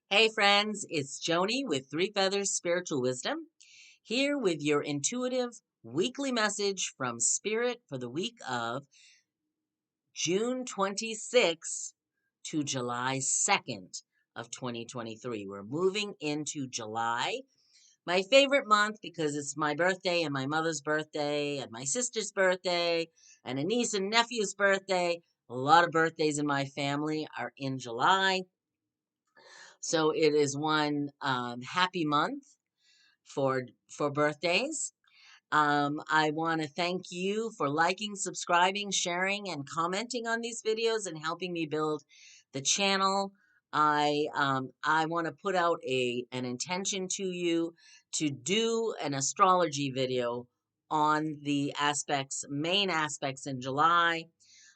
Hey friends, it's Joni with Three Feathers Spiritual Wisdom, here with your intuitive weekly message from Spirit for the week of June 26th to July 2nd of 2023. We're moving into July, my favorite month because it's my birthday and my mother's birthday and my sister's birthday and a niece and nephew's birthday. A lot of birthdays in my family are in July. So it is one happy month for birthdays. I want to thank you for liking, subscribing, sharing, and commenting on these videos and helping me build the channel. I want to put out an intention to you to do an astrology video on the main aspects in July.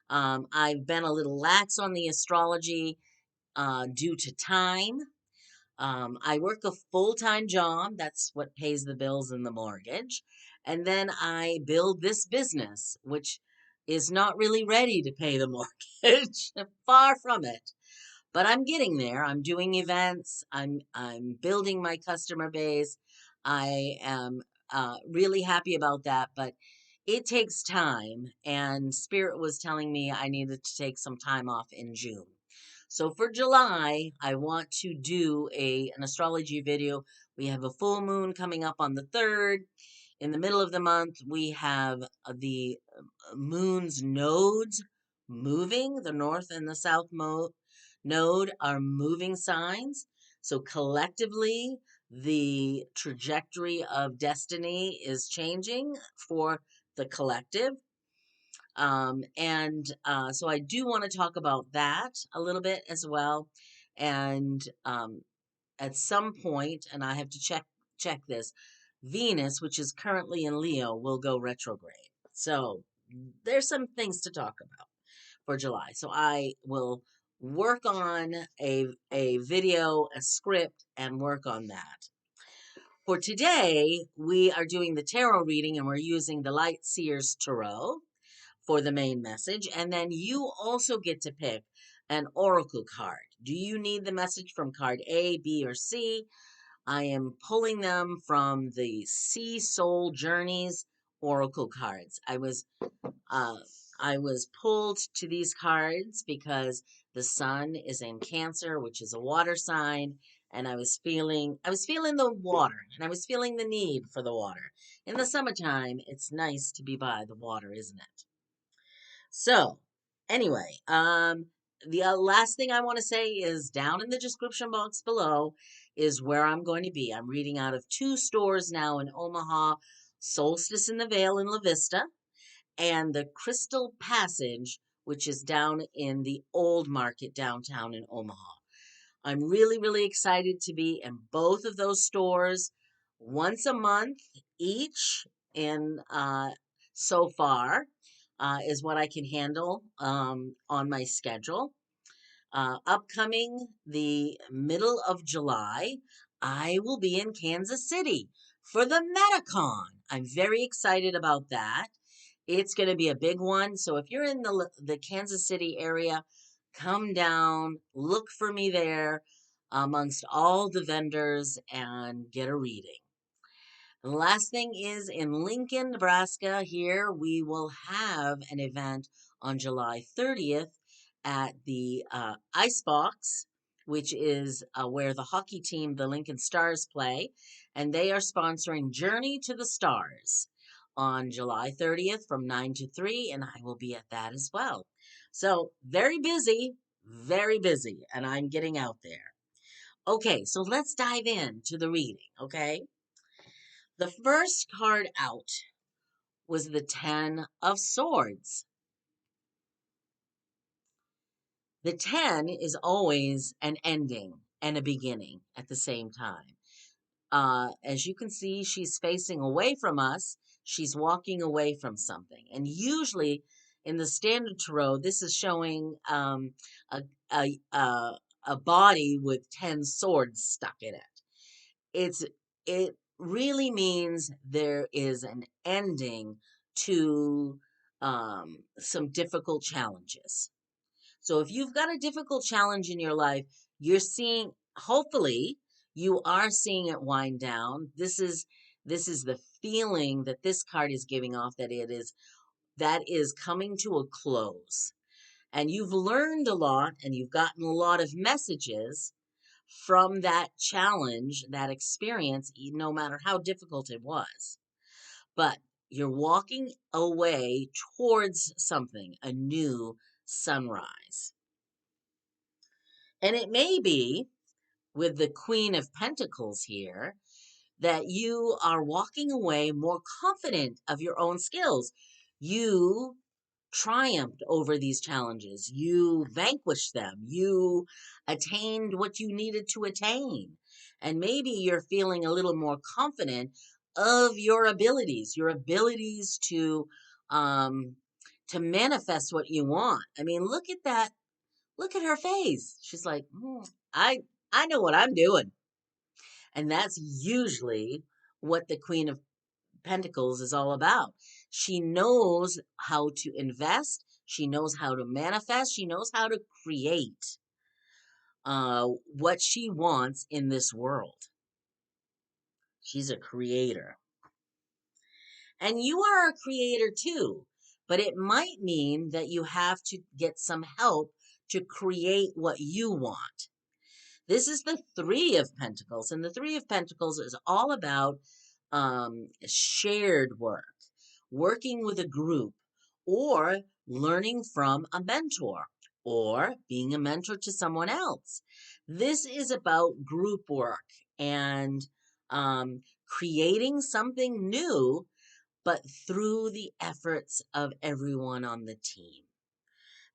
I've been a little lax on the astrology due to time. I work a full-time job. That's what pays the bills and the mortgage. And then I build this business, which is not really ready to pay the mortgage. Far from it. But I'm getting there. I'm doing events. I'm building my customer base. I am really happy about that, but it takes time. And Spirit was telling me I needed to take some time off in June. So for July, I want to do an astrology video. We have a full moon coming up on the 3rd. In the middle of the month, we have the moon's nodes moving. The north and the south node are moving signs. So collectively, the trajectory of destiny is changing for the collective. So I do want to talk about that a little bit as well. And at some point, and I have to check this, Venus, which is currently in Leo, will go retrograde. So there's some things to talk about for July. So I will work on a video, a script, and work on that. For today, we are doing the tarot reading and we're using the Light Seer's Tarot for the main message. And then you also get to pick an oracle card. Do you need the message from card A, B, or C? I am pulling them from the Sea Soul Journeys oracle cards. Uh, I was pulled to these cards because the sun is in Cancer, which is a water sign, and I was feeling the water, and I was feeling the need for the water. In the summertime, it's nice to be by the water, isn't it? So, anyway, the last thing I want to say is down in the description box below is where I'm going to be. I'm reading out of 2 stores now in Omaha, Solstice in the Vale in LaVista, and the Crystal Passage, which is down in the Old Market downtown in Omaha. I'm really, really excited to be in both of those stores once a month each in so far is what I can handle on my schedule. Upcoming the middle of July, I will be in Kansas City for the MetaCon. I'm very excited about that. It's going to be a big one. So if you're in the Kansas City area, come down, look for me there amongst all the vendors and get a reading. The last thing is in Lincoln, Nebraska. Here we will have an event on July 30th at the Icebox, which is where the hockey team, the Lincoln Stars, play. And they are sponsoring Journey to the Stars on July 30th from 9 to 3, and I will be at that as well. So very busy, and I'm getting out there. Okay, so let's dive into the reading, okay? The first card out was the 10 of Swords. The 10 is always an ending and a beginning at the same time. As you can see, she's facing away from us. She's walking away from something. And usually in the Standard Tarot, this is showing a, a, a, a body with 10 swords stuck in it. It really means there is an ending to some difficult challenges. So if you've got a difficult challenge in your life, you're seeing hopefully you are seeing it wind down. This is the feeling that this card is giving off, that is coming to a close. And you've learned a lot and you've gotten a lot of messages from that challenge, that experience, no matter how difficult it was. But you're walking away towards something, a new sunrise. And it may be with the Queen of Pentacles here that you are walking away more confident of your own skills. You triumphed over these challenges. You vanquished them. You attained what you needed to attain. And maybe you're feeling a little more confident of your abilities um, to manifest what you want. I mean, look at that. Look at her face. She's like, I, I know what I'm doing. And that's usually what the Queen of Pentacles is all about. She knows how to invest, she knows how to manifest, she knows how to create what she wants in this world. She's a creator. And you are a creator too, but it might mean that you have to get some help to create what you want. This is the Three of Pentacles, and the Three of Pentacles is all about shared work, working with a group, or learning from a mentor, or being a mentor to someone else. This is about group work and creating something new, but through the efforts of everyone on the team.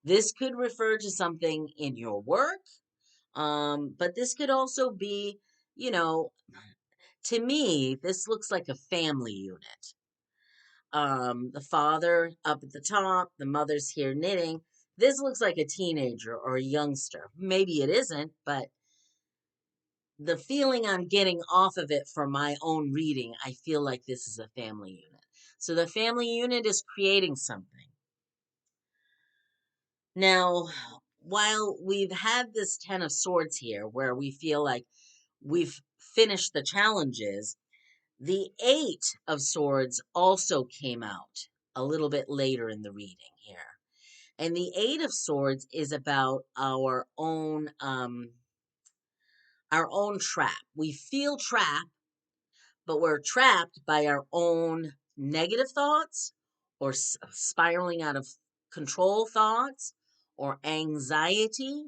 This could refer to something in your work, but this could also be, you know, to me, this looks like a family unit. The father up at the top, the mother's here knitting. This looks like a teenager or a youngster. Maybe it isn't, but the feeling I'm getting off of it from my own reading, I feel like this is a family unit. So the family unit is creating something. Now, while we've had this Ten of Swords here, where we feel like we've finished the challenges, the Eight of Swords also came out a little bit later in the reading here. And the Eight of Swords is about our own trap. We feel trapped, but we're trapped by our own negative thoughts or spiraling out of control thoughts or anxiety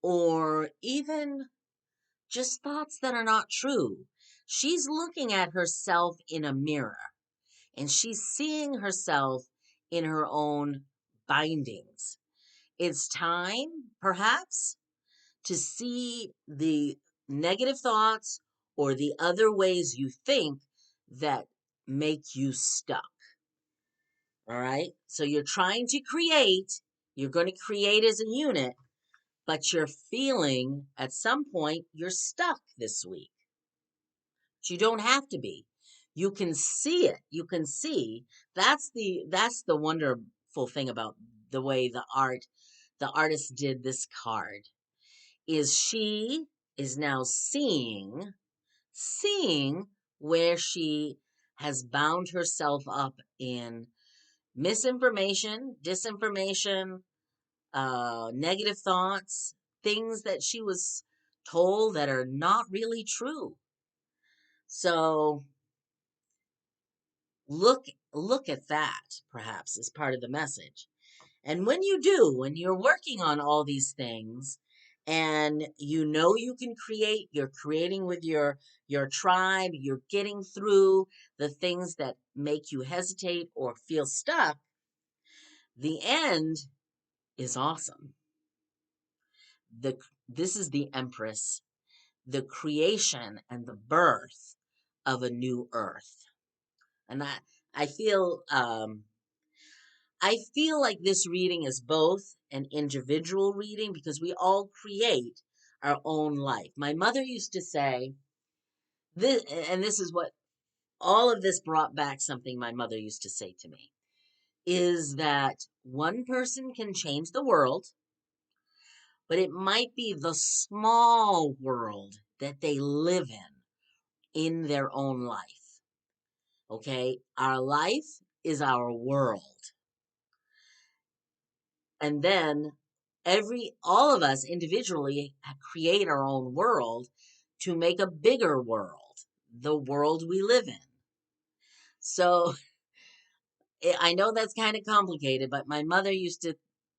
or even just thoughts that are not true. She's looking at herself in a mirror and she's seeing herself in her own bindings. It's time, perhaps, to see the negative thoughts or the other ways you think that make you stuck. All right? So you're trying to create, you're going to create as a unit, but you're feeling at some point you're stuck this week. But you don't have to be. You can see it. You can see that's the wonderful thing about the way the artist did this card is she is now seeing where she has bound herself up in misinformation, disinformation, negative thoughts, things that she was told that are not really true. So look at that perhaps as part of the message. And when you do, when you're working on all these things and you know you can create, you're creating with your tribe, you're getting through the things that make you hesitate or feel stuck, the end is awesome. This is the Empress, the creation and the birth of a new earth. And I feel I feel like this reading is both an individual reading because we all create our own life. My mother used to say this, and this is what all of this brought back something my mother used to say to me is that one person can change the world, but it might be the small world that they live in their own life. Okay? Our life is our world. And then all of us individually create our own world to make a bigger world, the world we live in. So I know that's kind of complicated, but my mother used to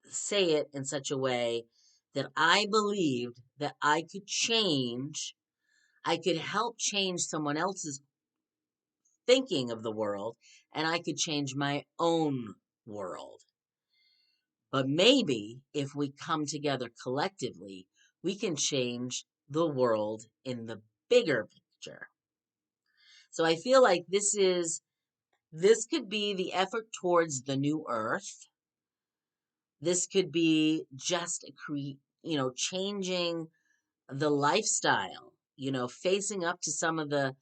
say it in such a way that I believed that I could help change someone else's thinking of the world, and I could change my own world. But maybe if we come together collectively, we can change the world in the bigger picture. So I feel like this could be the effort towards the new earth. This could be just changing the lifestyle, facing up to some of the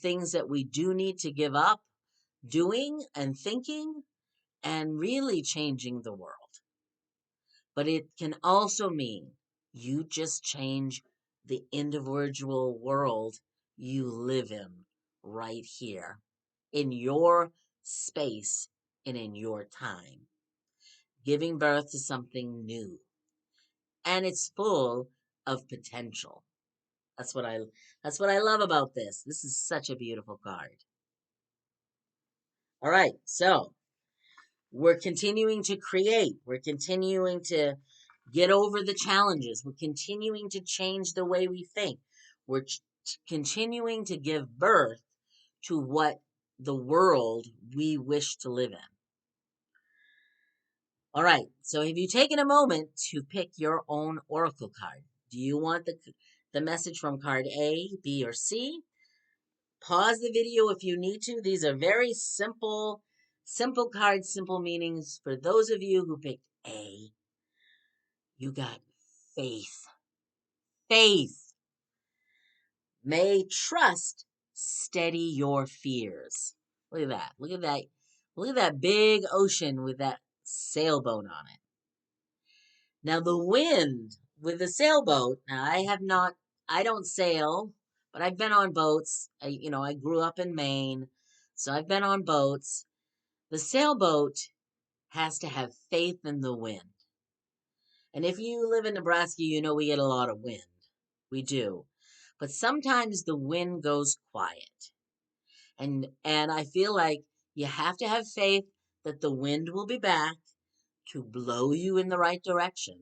things that we do need to give up doing and thinking, and really changing the world. But it can also mean you just change the individual world you live in right here, in your space and in your time, giving birth to something new. And it's full of potential. That's what I love about this. This is such a beautiful card. All right, so we're continuing to create. We're continuing to get over the challenges. We're continuing to change the way we think. We're continuing to give birth to what the world we wish to live in. All right, so have you taken a moment to pick your own oracle card? Do you want the message from card A, B, or C? Pause the video if you need to. These are very simple cards, simple meanings. For those of you who picked A, you got faith. Faith. May trust steady your fears. Look at that. Look at that. Look at that big ocean with that sailboat on it. Now the wind with the sailboat. Now I don't sail, but I've been on boats. I grew up in Maine, so I've been on boats. The sailboat has to have faith in the wind. And if you live in Nebraska, you know we get a lot of wind. We do. But sometimes the wind goes quiet. And I feel like you have to have faith that the wind will be back to blow you in the right direction.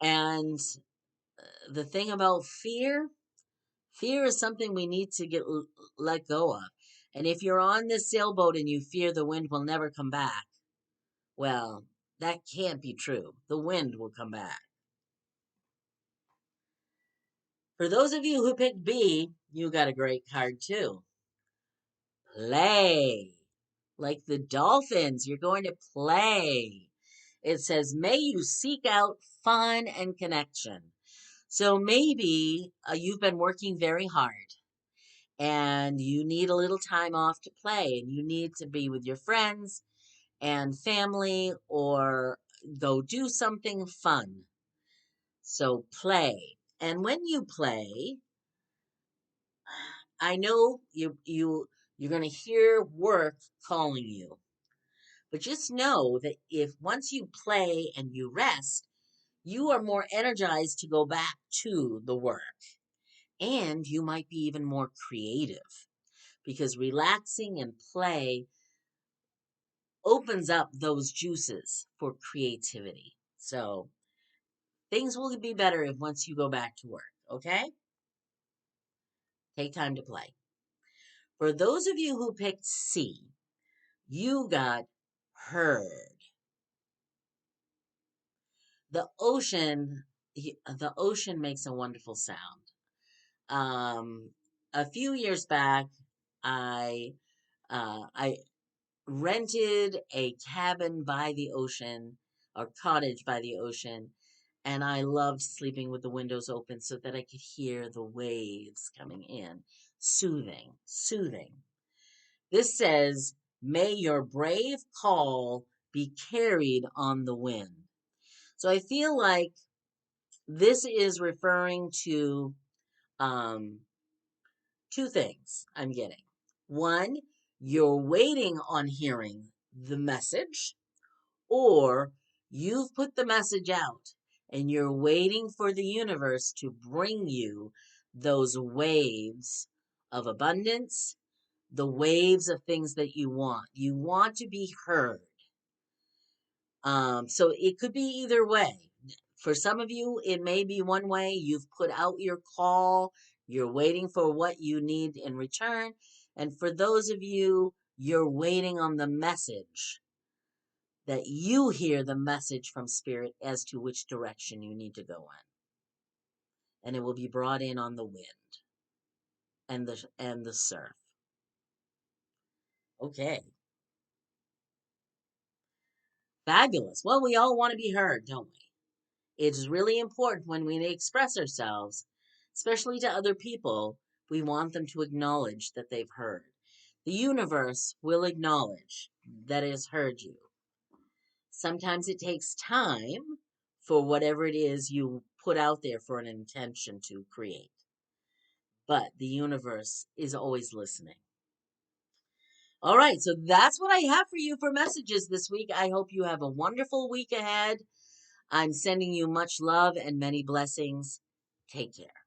And the thing about fear is something we need to let go of. And if you're on this sailboat and you fear the wind will never come back, well, that can't be true. The wind will come back. For those of you who picked B, you got a great card too. Play. Like the dolphins, you're going to play. It says, may you seek out fun and connection. So maybe you've been working very hard and you need a little time off to play, and you need to be with your friends and family or go do something fun. So play. And when you play, I know you're going to hear work calling you. But just know that if once you play and you rest, you are more energized to go back to the work. And you might be even more creative because relaxing and play opens up those juices for creativity. So things will be better if once you go back to work, okay? Take time to play. For those of you who picked C, you got heard. The ocean, the ocean makes a wonderful sound. A few years back, I rented a cabin by the ocean, or cottage by the ocean, and I loved sleeping with the windows open so that I could hear the waves coming in. Soothing, soothing. This says, may your brave call be carried on the wind. So I feel like this is referring to two things I'm getting. One, you're waiting on hearing the message, or you've put the message out and you're waiting for the universe to bring you those waves of abundance, the waves of things that you want. You want to be heard. So it could be either way. For some of you, it may be one way. You've put out your call, you're waiting for what you need in return. And for those of you, you're waiting on the message, that you hear the message from Spirit as to which direction you need to go in. And it will be brought in on the wind and the surf. Okay. Fabulous. Well, we all want to be heard, don't we? It's really important when we express ourselves, especially to other people, we want them to acknowledge that they've heard. The universe will acknowledge that it has heard you. Sometimes it takes time for whatever it is you put out there for an intention to create. But the universe is always listening. All right, so that's what I have for you for messages this week. I hope you have a wonderful week ahead. I'm sending you much love and many blessings. Take care.